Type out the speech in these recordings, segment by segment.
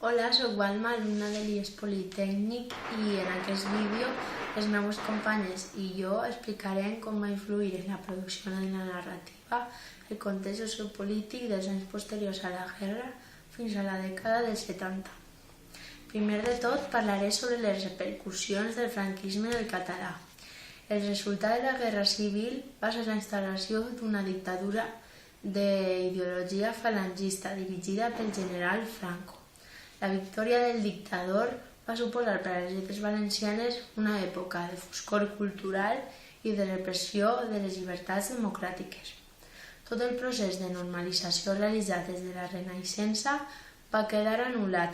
Hola, soc Balma, alumna de l'IES Politècnic i en aquest vídeo les meves companyes i jo explicarem com va influir en la producció de la narrativa el context sociopolític dels anys posteriors a la guerra fins a la dècada dels 70. Primer de tot parlaré sobre les repercussions del franquisme del català. El resultat de la guerra civil va ser la instal·lació d'una dictadura d'ideologia falangista dirigida pel general Franco. La victòria del dictador va suposar per a les lletres valencianes una època de foscor cultural i de repressió de les llibertats democràtiques. Tot el procés de normalització realitzat des de la Renaixença va quedar anul·lat.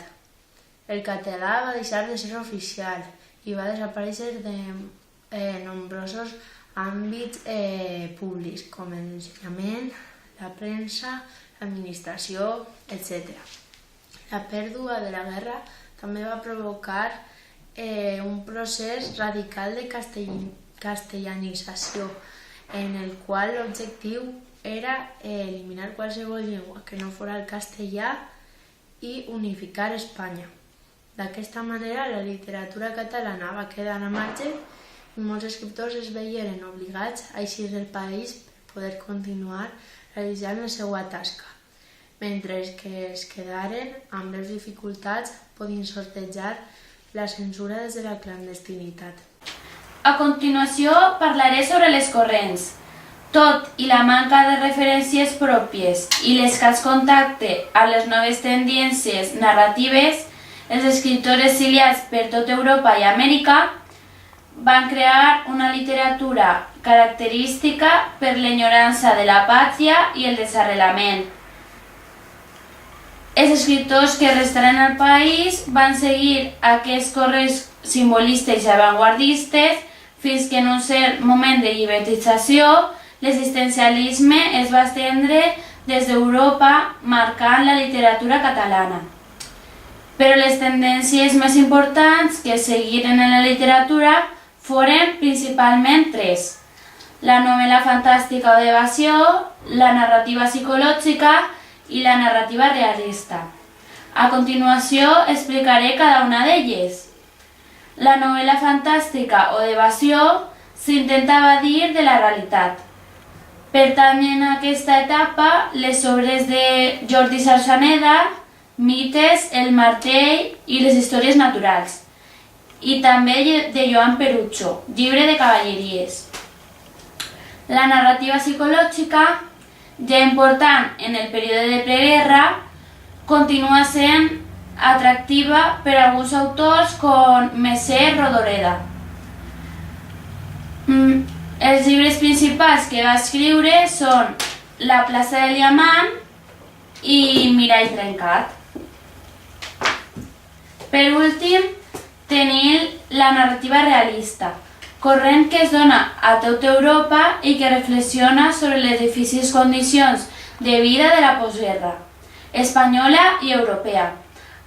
El català va deixar de ser oficial i va desaparèixer de nombrosos àmbits públics, com l'ensenyament, la premsa, l'administració, etc. La pèrdua de la guerra també va provocar un procés radical de castellanització, en el qual l'objectiu era eliminar qualsevol llengua que no fos el castellà i unificar Espanya. D'aquesta manera, la literatura catalana va quedar a marge i molts escriptors es veieren obligats a eixir del país per poder continuar realitzant la seva tasca, mentre que es quedaren amb greus dificultats podien sortejar la censura des de la clandestinitat. A continuació parlaré sobre les corrents. Tot i la manca de referències pròpies i l'escàs contacte amb les noves tendències narratives, els escriptors exiliats per tota Europa i Amèrica van crear una literatura característica per l'enyorança de la pàtria i el desarrelament. Els escriptors que restaren al país van seguir aquests corrents simbolistes i avantguardistes fins que en un cert moment de llibertització l'existencialisme es va estendre des d'Europa marcant la literatura catalana. Però les tendències més importants que seguiren en la literatura foren principalment tres: la novel·la fantàstica o d'evasió, la narrativa psicològica i la narrativa realista. A continuació explicaré cada una d'elles. La novel·la fantàstica o d'evasió s'intentava dir de la realitat. Pertanyen a aquesta etapa les obres de Jordi Sarsaneda, Mites, El martell i les històries naturals, i també de Joan Perucho, llibre de cavalleries. La narrativa psicològica, ja important en el període de preguerra, continua sent atractiva per a alguns autors com Mercè Rodoreda. Els llibres principals que va escriure són La plaça del diamant i Mirall trencat. Per últim, tenim la narrativa realista, corrent que es dona a tota Europa i que reflexiona sobre les difícils condicions de vida de la postguerra, espanyola i europea.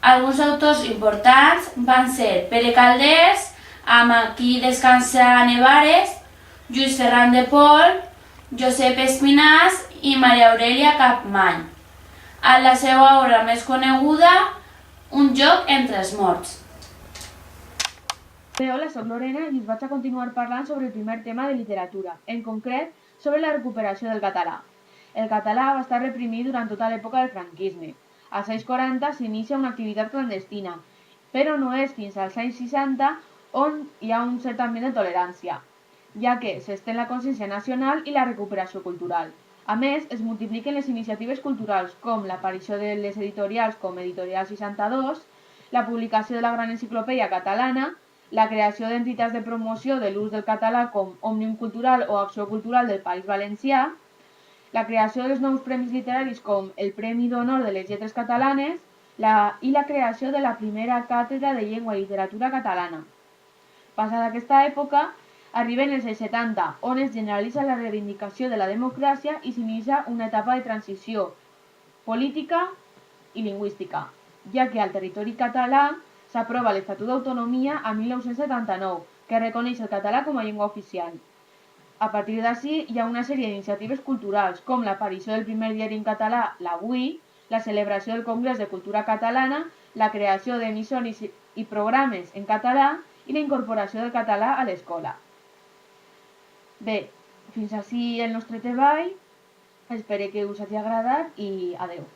Alguns autors importants van ser Pere Calders, amb Aquí descansa Nevares, Lluís Ferran de Pol, Josep Espinàs i Maria Aurèlia Capmany. En la seva obra més coneguda, Un joc entre els morts. Hola, soc Lorena i us vaig a continuar parlant sobre el primer tema de literatura, en concret sobre la recuperació del català. El català va estar reprimit durant tota l'època del franquisme. Als anys 40 s'inicia una activitat clandestina, però no és fins als anys 60 on hi ha un cert ambient de tolerància, ja que s'estén la consciència nacional i la recuperació cultural. A més, es multipliquen les iniciatives culturals, com l'aparició de les editorials com Editorial 62, la publicació de la Gran Enciclopèdia Catalana, la creació d'entitats de promoció de l'ús del català com Òmnium Cultural o Acció Cultural del País Valencià, la creació dels nous premis literaris com el Premi d'Honor de les Lletres Catalanes i la creació de la primera càtedra de llengua i literatura catalana. Passada aquesta època, arriben els anys 70, on es generalitza la reivindicació de la democràcia i s'inicia una etapa de transició política i lingüística, ja que al territori català s'aprova l'Estatut d'Autonomia a 1979, que reconeix el català com a llengua oficial. A partir d'ací hi ha una sèrie d'iniciatives culturals, com l'aparició del primer diari en català, l'Avui, la celebració del Congrés de Cultura Catalana, la creació d'emissores i programes en català i la incorporació del català a l'escola. Bé, fins ací el nostre treball, espero que us hagi agradat i adeu.